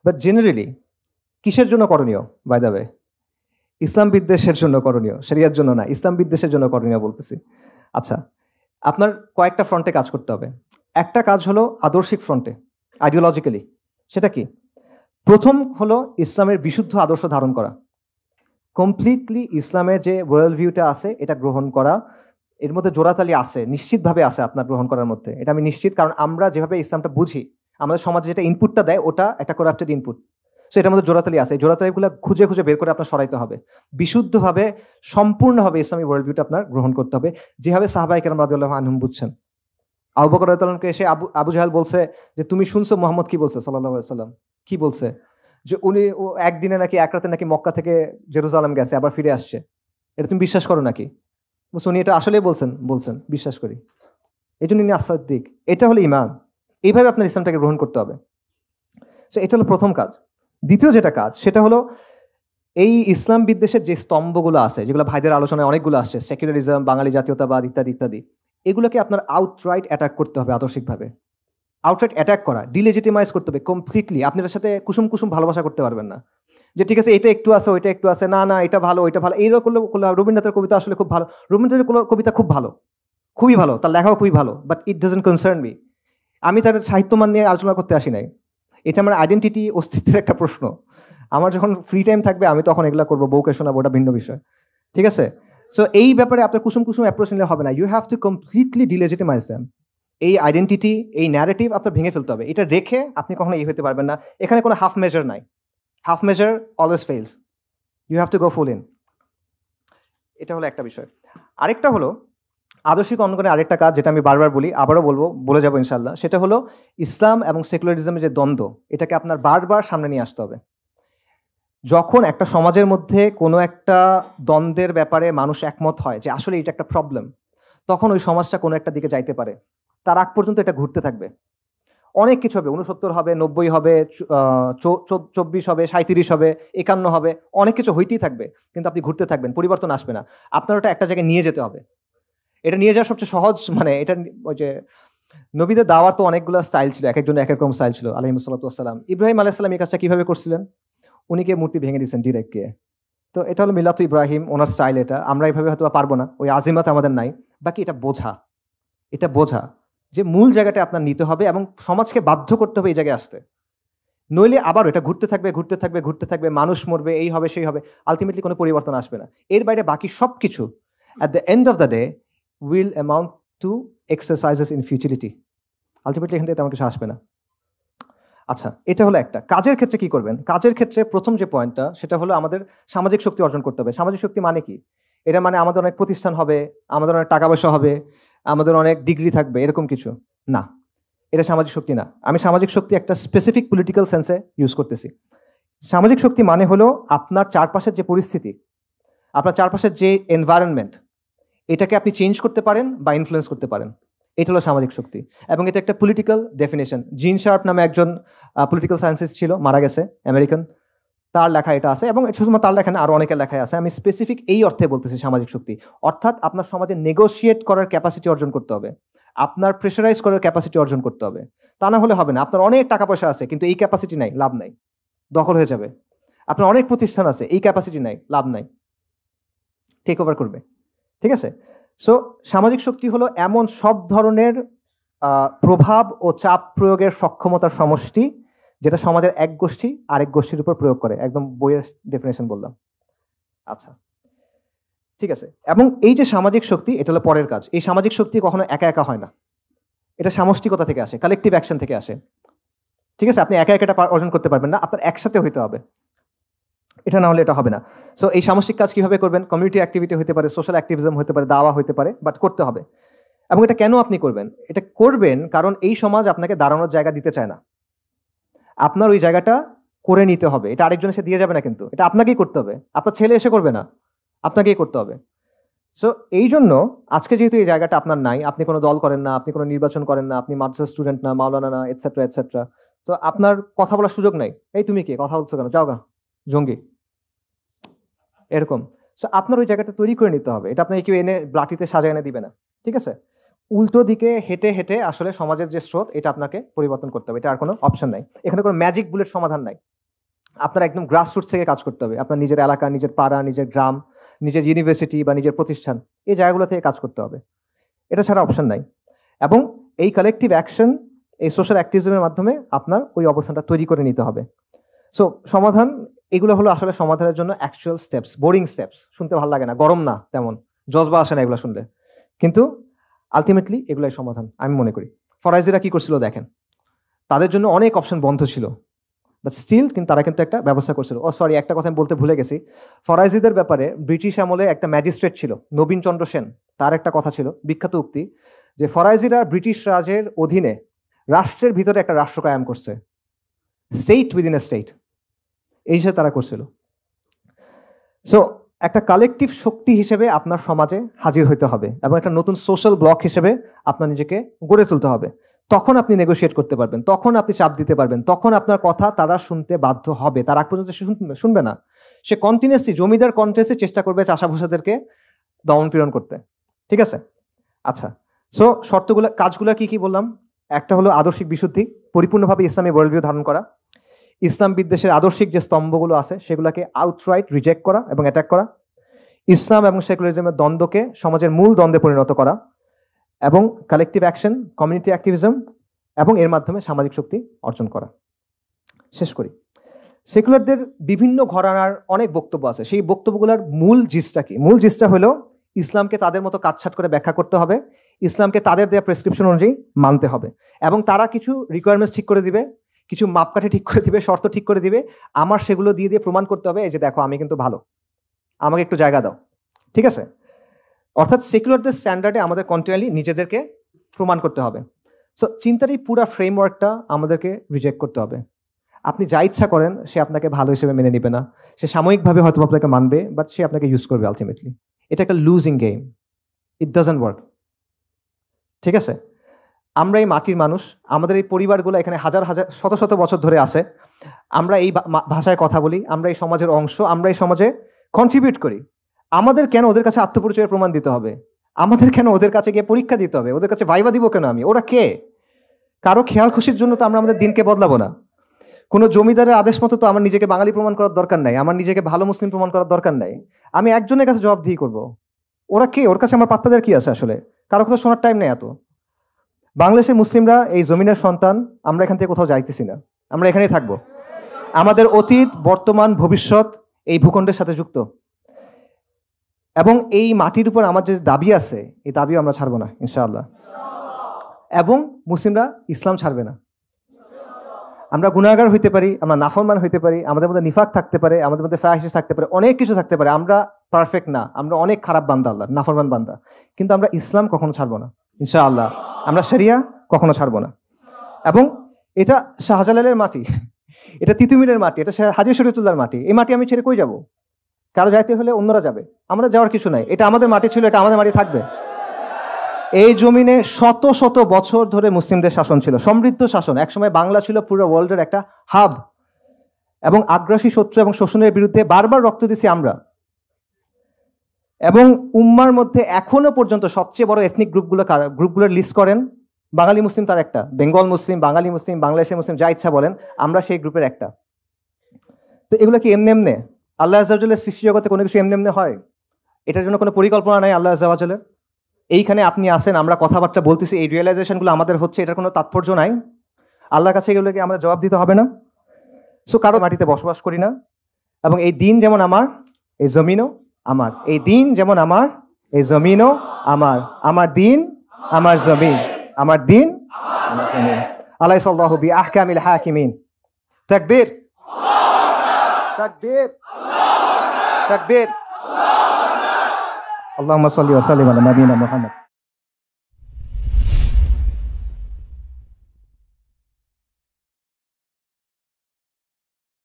But generally কিসের জন্য করণীয় বাই দ্য ওয়ে? ইসলাম বিদ্বেষের জন্য করণীয়, শরিয়ার জন্য না, ইসলাম বিদ্বেষের জন্য করণীয় বলতেছি। আচ্ছা, আপনার কয়েকটা ফ্রন্টে কাজ করতে হবে। একটা কাজ হলো আদর্শিক ফ্রন্টে, আইডিওলজিক্যালি। সেটা কি? প্রথম হলো ইসলামের বিশুদ্ধ আদর্শ ধারণ করা, কমপ্লিটলি ইসলামের যে ওয়ার্ল্ড ভিউটা আছে এটা গ্রহণ করা। এর মধ্যে জোড়াতালি আছে, নিশ্চিতভাবে আছে আপনার গ্রহণ করার মধ্যে, এটা আমি নিশ্চিত। কারণ আমরা যেভাবে ইসলামটা বুঝি, আমাদের সমাজে যেটা ইনপুটটা দেয় ওটা একটা করাপ্টেড ইনপুট। সো এটার মধ্যে জোড়াতালি আছে, এই জোড়াতালিগুলো খুঁজে খুঁজে বের করে আপনার সরাইতে হবে। বিশুদ্ধভাবে সম্পূর্ণভাবে ইসলামী ওয়ার্ল্ড ভিউটা আপনার গ্রহণ করতে হবে, যেভাবে সাহাবায়ে কেরাম রাদিয়াল্লাহু আনহুম বুঝছেন। আবু বকর রাদিয়াল্লাহু আনহুকে এসে আবু জাহেল বলছে যে তুমি শুনছো মোহাম্মদ কি বলছে সাল্লাল্লাহু আলাইহি ওয়াসাল্লাম? কি বলছে? যে উনি একদিনে নাকি এক রাতে নাকি মক্কা থেকে জেরুজালেম গেছে, আবার ফিরে আসছে। এটা তুমি বিশ্বাস করো নাকি? বলছে উনি এটা আসলেই বলছেন বিশ্বাস করি, এই জন্য ইনি আস-সিদ্দিক। এটা হলো ঈমান। এইভাবে আপনার ইসলামটাকে গ্রহণ করতে হবে। সো এটা হলো প্রথম কাজ। দ্বিতীয় যেটা কাজ সেটা হলো এই ইসলাম বিদ্বেষের যে স্তম্ভগুলো আছে, যেগুলো ভাইদের আলোচনায় অনেকগুলো আসছে, সেকুলারিজম, বাঙালি জাতীয়তাবাদ ইত্যাদি ইত্যাদি, এগুলোকে আপনার আউটরাইট অ্যাটাক করতে হবে আদর্শিকভাবে। আউটরাইট অ্যাটাক করা, ডিলেজিটিমাইজ করতে হবে কমপ্লিটলি। আপনি এর সাথে কুসুম কুসুম ভালোবাসা করতে পারবেন না, যে ঠিক আছে এটা একটু আছে ওইটা একটু আছে, না না এটা ভালো ওইটা ভালো, এইরকম করলে রবীন্দ্রনাথের কবিতা আসলে খুব ভালো, রবীন্দ্রনাথের কবিতা খুব ভালো, খুবই ভালো, তার লেখাও খুবই ভালো, but it doesn't concern me. আমি তার সাহিত্যমান নিয়ে আলোচনা করতে আসি নাই। এটা আমার আইডেন্টিটি, অস্তিত্বের একটা প্রশ্ন। আমার যখন ফ্রি টাইম থাকবে আমি তখন এগুলো করবো, বউকে শোনাবো, ওটা ভিন্ন বিষয়। ঠিক আছে? সো এই ব্যাপারে আপনার কুসুম কুসুম অ্যাপ্রোচ নিলে হবে না। You have to completely delegitimize them. এই আইডেন্টিটি, এই ন্যারেটিভ আপনার ভেঙে ফেলতে হবে। এটা রেখে আপনি কখনো এই হতে পারবেন না। এখানে কোনো হাফ মেজার নাই। Half measure always fails. You have to go full in. এটা হলো একটা বিষয়। আরেকটা হলো আদর্শিক অঙ্গনের আরেকটা কাজ, যেটা আমি বারবার বলি, আবারও বলবো, বলে যাবো ইনশাল্লাহ। সেটা হলো ইসলাম এবং সেকুলারিজমের যে দ্বন্দ্ব, এটাকে আপনার বারবার সামনে নিয়ে আসতে হবে। যখন একটা সমাজের মধ্যে কোনো একটা দ্বন্দ্বের ব্যাপারে মানুষ একমত হয় যে আসলে এটা একটা প্রবলেম, তখন ওই সমাজটা কোনো একটা দিকে যাইতে পারে। তার আগ পর্যন্ত এটা ঘুরতে থাকবে। অনেক কিছু হবে, 69 হবে, 90 হবে, 24 হবে, 37 হবে, 51 হবে, অনেক কিছু হইতেই থাকবে। কিন্তু আপনি ঘুরতে থাকবেন, পরিবর্তন আসবে না। আপনার ওটা একটা জায়গায় নিয়ে যেতে হবে। এটা নিয়ে যাওয়ার সবচেয়ে সহজ, মানে এটা ওই যে নবীদের দাওয়ার তো অনেকগুলো স্টাইল ছিল, এক একজনের এক এক রকম স্টাইল ছিল আলাইহিস সালাতু ওয়াস সালাম। ইব্রাহিম আলাইহিস সালাম এই কাজটা কিভাবে করছিলেন? উনি গিয়ে মূর্তি ভেঙে দিয়েছেন ডিরেক্ট গিয়ে। তো এটা হলো মিলাতু ইব্রাহিম, ওনার স্টাইল এটা। আমরা এইভাবে হয়তো পারবো না, ওই আজিমাত আমাদের নাই। বাকি এটা বোঝা যে মূল জায়গাটা আপনার নিতে হবে এবং সমাজকে বাধ্য করতে হবে এই জায়গায় আসতে। নইলে আবার এটা ঘুরতে থাকবে ঘুরতে থাকবে ঘুরতে থাকবে, মানুষ মরবে, এই হবে সেই হবে, আলটিমেটলি কোনো পরিবর্তন আসবে না। এর বাইরে বাকি সব কিছু at the end of the day will amount two exercises in futility. Ultimately এখান থেকে তেমন কিছু আসবে না। আচ্ছা, এটা হলো একটা। কাজের ক্ষেত্রে কি করবেন? কাজের ক্ষেত্রে প্রথম যে পয়েন্টটা সেটা হলো আমাদের সামাজিক শক্তি অর্জন করতে হবে। সামাজিক শক্তি মানে কি? এটা মানে আমাদের অনেক প্রতিষ্ঠান হবে, আমাদের অনেক টাকা পয়সা হবে, আমাদের অনেক ডিগ্রি থাকবে, এরকম কিছু না। এটা সামাজিক শক্তি না। আমি সামাজিক শক্তি একটা স্পেসিফিক পলিটিক্যাল সেন্সে ইউজ করতেছি। সামাজিক শক্তি মানে হলো আপনার চারপাশের যে পরিস্থিতি, আপনার চারপাশের যে এনভায়রনমেন্ট, এটাকে আপনি চেঞ্জ করতে পারেন বা ইনফ্লুয়েন্স করতে পারেন। এটা হলো সামাজিক শক্তি। এবং এটা একটা পলিটিক্যাল ডেফিনেশন। জিন শার্প নামে একজন পলিটিক্যাল সায়েন্সিস্ট ছিল, মারা গেছে, আমেরিকান। তার লেখা এটা আছে, এবং শুধুমাত্র তার লেখা না, আরো অনেকের লেখায় আছে। আমি স্পেসিফিক এই অর্থে বলতেছি সামাজিক শক্তি। অর্থাৎ আপনার সমাজে নেগোশিয়েট করার ক্যাপাসিটি অর্জন করতে হবে, আপনার প্রেশারাইজ করার ক্যাপাসিটি অর্জন করতে হবে। তা না হলে হবে না। আপনার অনেক টাকা পয়সা আছে কিন্তু এই ক্যাপাসিটি নাই, লাভ নাই, দখল হয়ে যাবে। আপনার অনেক প্রতিষ্ঠান আছে, এই ক্যাপাসিটি নাই, লাভ নাই, টেক ওভার করবে। ঠিক আছে? সো সামাজিক শক্তি হলো এমন সব ধরনের প্রভাব ও চাপ প্রয়োগের সক্ষমতার সমষ্টি, যেটা সমাজের এক গোষ্ঠী আরেক গোষ্ঠীর উপর প্রয়োগ করে। একদম বইয়ের ডেফিনেশন বললাম। আচ্ছা, ঠিক আছে। এবং এই যে সামাজিক শক্তি, এটা হলো পরের কাজ। এই সামাজিক শক্তি কখনো একা একা হয় না, এটা সামষ্টিকতা থেকে আসে, কালেকটিভ অ্যাকশন থেকে আসে। ঠিক আছে? আপনি একা একা এটা অর্জন করতে পারবেন না, আপনার একসাথে হইতে হবে। এটা না হলে এটা হবে না। সো এই সামষ্টিক কাজ কিভাবে করবেন? কমিউনিটি অ্যাক্টিভিটি হতে পারে, সোশ্যাল অ্যাক্টিভিজম হতে পারে, দাওয়া হতে পারে, বাট করতে হবে। এবং এটা কেন আপনি করবেন? এটা করবেন কারণ এই সমাজ আপনাকে দাঁড়ানোর জায়গা দিতে চায় না। আপনার ওই জায়গাটা করে নিতে হবে। এটা আরেকজন এসে দিয়ে যাবে না, কিন্তু এটা আপনাকেই করতে হবে। আপনার ছেলে এসে করবে না, আপনাকেই করতে হবে। সো এই জন্য আজকে যেহেতু এই জায়গাটা আপনার নাই, আপনি কোনো দল করেন না, আপনি কোনো নির্বাচন করেন না, আপনি মাদ্রাসা স্টুডেন্ট না, মাওলানা না, এটসেট্রা এটসেট্রা, তো আপনার কথা বলার সুযোগ নাই। এই তুমি কে, কথা বলছো কেন, যাও গা, জঙ্গি, এরকম। সো আপনার ওই জায়গাটা তৈরি করে নিতে হবে। এটা আপনাকে কেউ এনে ব্লাটিতে সাজায় এনে দিবে না। ঠিক আছে? উল্টো দিকে হেঁটে হেঁটে আসলে সমাজের যে স্রোত, এটা আপনাকে পরিবর্তন করতে হবে। এটা আর কোনো অপশন নাই। এখানে কোনো ম্যাজিক বুলেট সমাধান নাই। আপনার একদম গ্রাসরুটস থেকে কাজ করতে হবে। আপনার নিজের এলাকা, নিজের পাড়া, নিজের গ্রাম, নিজের ইউনিভার্সিটি বা নিজের প্রতিষ্ঠান, এই জায়গাগুলো থেকে কাজ করতে হবে। এটা ছাড়া অপশন নাই। এবং এই কালেকটিভ অ্যাকশন, এই সোশ্যাল অ্যাক্টিভিজমের মাধ্যমে আপনার ওই অবস্থানটা তৈরি করে নিতে হবে। সো সমাধান, এগুলো হলো আসলে সমাধানের জন্য অ্যাকচুয়াল স্টেপস, বোরিং স্টেপস। শুনতে ভালো লাগে না, গরম না, তেমন জজবা আসে না এগুলো শুনলে, কিন্তু আলটিমেটলি এগুলাই সমাধান আমি মনে করি। ফরাইজিরা কি করছিল দেখেন, তাদের জন্য অনেক অপশন বন্ধ ছিল, বাট স্টিল কিন্তু তারা কিন্তু একটা ব্যবস্থা করছিল। ও সরি, একটা কথা আমি বলতে ভুলে গেছি। ফরাইজিদের ব্যাপারে ব্রিটিশ আমলে একটা ম্যাজিস্ট্রেট ছিল, নবীন চন্দ্র সেন, তার একটা কথা ছিল, বিখ্যাত উক্তি, যে ফরাইজিরা ব্রিটিশ রাজের অধীনে রাষ্ট্রের ভিতরে একটা রাষ্ট্র কায়েম করছে, স্টেট উইদিন এ স্টেট, এই হিসেবে তারা করছিল। সো একটা কালেকটিভ শক্তি হিসেবে আপনার সমাজে হাজির হইতে হবে এবং একটা নতুন সোশ্যাল ব্লক হিসেবে আপনার নিজেকে গড়ে তুলতে হবে। তখন আপনি নেগোশিয়েট করতে পারবেন, তখন আপনি চাপ দিতে পারবেন, তখন আপনার কথা তারা শুনতে বাধ্য হবে। তার আগ পর্যন্ত সে শুনবে না, সে কন্টিনিউসলি জমিদার কন্টেস্টে চেষ্টা করবে চাষাভূষাদেরকে দমন পীড়ন করতে। ঠিক আছে? আচ্ছা, সো শর্তগুলো, কাজগুলো কি কি বললাম? একটা হলো আদর্শিক বিশুদ্ধি, পরিপূর্ণভাবে ইসলামী ওয়ার্ল্ড ভিউ ধারণ করা। ইসলাম বিদ্বেষের আদর্শিক যে স্তম্ভগুলো আছে সেগুলোকে আউটরাইট রিজেক্ট করা এবং অ্যাটাক করা। ইসলাম এবং সেকুলারিজমের দ্বন্দ্বকে সমাজের মূল দ্বন্দ্বে পরিণত করা, এবং কালেকটিভ অ্যাকশন, কমিউনিটি অ্যাক্টিভিজম, এবং এর মাধ্যমে সামাজিক শক্তি অর্জন করা। শেষ করি, সেকুলারদের বিভিন্ন ঘরানার অনেক বক্তব্য আছে, সেই বক্তব্যগুলোর মূল জিসটা কি? মূল জিসটা হলো ইসলামকে তাদের মতো কাটছাট করে ব্যাখ্যা করতে হবে, ইসলামকে তাদের দেওয়া প্রেসক্রিপশন অনুযায়ী মানতে হবে, এবং তারা কিছু রিকোয়ারমেন্টস ঠিক করে দিবে, কিছু মাপকাঠি ঠিক করে দিবে, শর্ত ঠিক করে দিবে। আমার সেগুলো দিয়ে দিয়ে প্রমাণ করতে হবে, এই যে দেখো আমি কিন্তু ভালো, আমাকে একটু জায়গা দাও। ঠিক আছে? অর্থাৎ সেকুলারদের স্ট্যান্ডার্ডে আমাদের কন্টিনিউয়ালি নিজেদেরকে প্রমাণ করতে হবে। সো চিন্তার এই পুরো ফ্রেমওয়ার্কটা আমাদেরকে রিজেক্ট করতে হবে। আপনি যা ইচ্ছা করেন সে আপনাকে ভালো হিসেবে মেনে নিবে না, সে সাময়িকভাবে হয়তো আপনাকে মানবে, বাট সে আপনাকে ইউজ করবে আলটিমেটলি। এটা একটা losing game, it doesn't work. ঠিক আছে? আমরা এই মাটির মানুষ, আমাদের এই পরিবারগুলো এখানে হাজার হাজার শত শত বছর ধরে আছে, আমরা এই ভাষায় কথা বলি, আমরা এই সমাজের অংশ, আমরা এই সমাজে কন্ট্রিবিউট করি। আমাদের কেন ওদের কাছে আত্মপরিচয়ের প্রমাণ দিতে হবে? আমাদের কেন ওদের কাছে গিয়ে পরীক্ষা দিতে হবে? ওদের কাছে ভাইবা দিব কেন আমি? ওরা কে? কারো খেয়াল খুশির জন্য তো আমরা আমাদের দিনকে বদলাবো না। কোনো জমিদারের আদেশ মতো তো আমার নিজেকে বাঙালি প্রমাণ করার দরকার নাই, আমার নিজেকে ভালো মুসলিম প্রমাণ করার দরকার নাই। আমি একজনের কাছে জবাবদিহি করব। ওরা কে? ওর কাছে আমার পাত্তা দেওয়ার কি আছে আসলে? কারো কথা শোনার টাইম নেই এত। বাংলাদেশের মুসলিমরা এই জমিনের সন্তান, আমরা এখান থেকে কোথাও যাইতেছি না, আমরা এখানেই থাকবো। আমাদের অতীত, বর্তমান, ভবিষ্যৎ এই ভূখণ্ডের সাথে যুক্ত, এবং এই মাটির উপর আমার যে দাবি আছে, এই দাবিও আমরা ছাড়বো না ইনশাআল্লাহ। এবং মুসলিমরা ইসলাম ছাড়বে না। আমরা গুনাহগার হইতে পারি, আমরা নাফরমান হইতে পারি, আমাদের মধ্যে নিফাক থাকতে পারে, আমাদের মধ্যে ফাহিশ থাকতে পারে, অনেক কিছু থাকতে পারে, আমরা পারফেক্ট না, আমরা অনেক খারাপ বান্দা, আল্লাহ নাফরমান বান্দা, কিন্তু আমরা ইসলাম কখনো ছাড়বো না ইনশাআল্লাহ। আমরা শরিয়া কখনো ছাড়বো না। এবং এটা শাহজালালের মাটি, এটা তিতুমিরের মাটি, এটা হাজী শরীয়তুল্লাহর মাটি। এই মাটি আমি ছেড়ে কই যাব? কারো যাইতে হলে অন্যরা যাবে, আমরা যাওয়ার কিছু নাই। এটা আমাদের মাটি ছিল, এটা আমাদের মাটি থাকবে। এই জমিনে শত শত বছর ধরে মুসলিমদের শাসন ছিল, সমৃদ্ধ শাসন। একসময় বাংলা ছিল পুরো ওয়ার্ল্ডের একটা হাব, এবং আগ্রাসী শত্রু এবং শোষণের বিরুদ্ধে বারবার রক্ত দিছি আমরা। এবং উম্মার মধ্যে এখনো পর্যন্ত সবচেয়ে বড় এথনিক গ্রুপগুলোর লিস্ট করেন, বাঙালি মুসলিম তার একটা, বেঙ্গল মুসলিম, বাঙালি মুসলিম, বাংলাদেশের মুসলিম, যা ইচ্ছা বলেন, আমরা সেই গ্রুপের একটা। তো এগুলো কি এমনি এমনি? আল্লাহ আজ্জা ওয়া জাল্লের সৃষ্টি জগতে কোনো কিছু এমনি এমনি হয়? এটার জন্য কোনো পরিকল্পনা নাই আল্লাহ আজ্জা ওয়া জাল্লের। এইখানে আপনি আসেন, আমরা কথাবার্তা বলতেছি, এই রিয়েলাইজেশনগুলো আমাদের হচ্ছে, এটার কোনো তাৎপর্য নাই? আল্লাহর কাছে এগুলোকে আমাদের জবাব দিতে হবে না? সো কারো মাটিতে বসবাস করি না, এবং এই দিন যেমন আমার, এই জমিনও আমার। এই দিন যেমন আমার, এই জমিনও আমার। আমার দিন, আমার জমিন, আমার দিন, আমার জমিন। আলাইসাল্লাহু বিআহকামিল হাকিমিন। তাকবীর, তাকবীর, তাকবীর। আল্লাহুম্মা সাল্লি ওয়া সাল্লিম আলা নবিয়িনা মুহাম্মদ।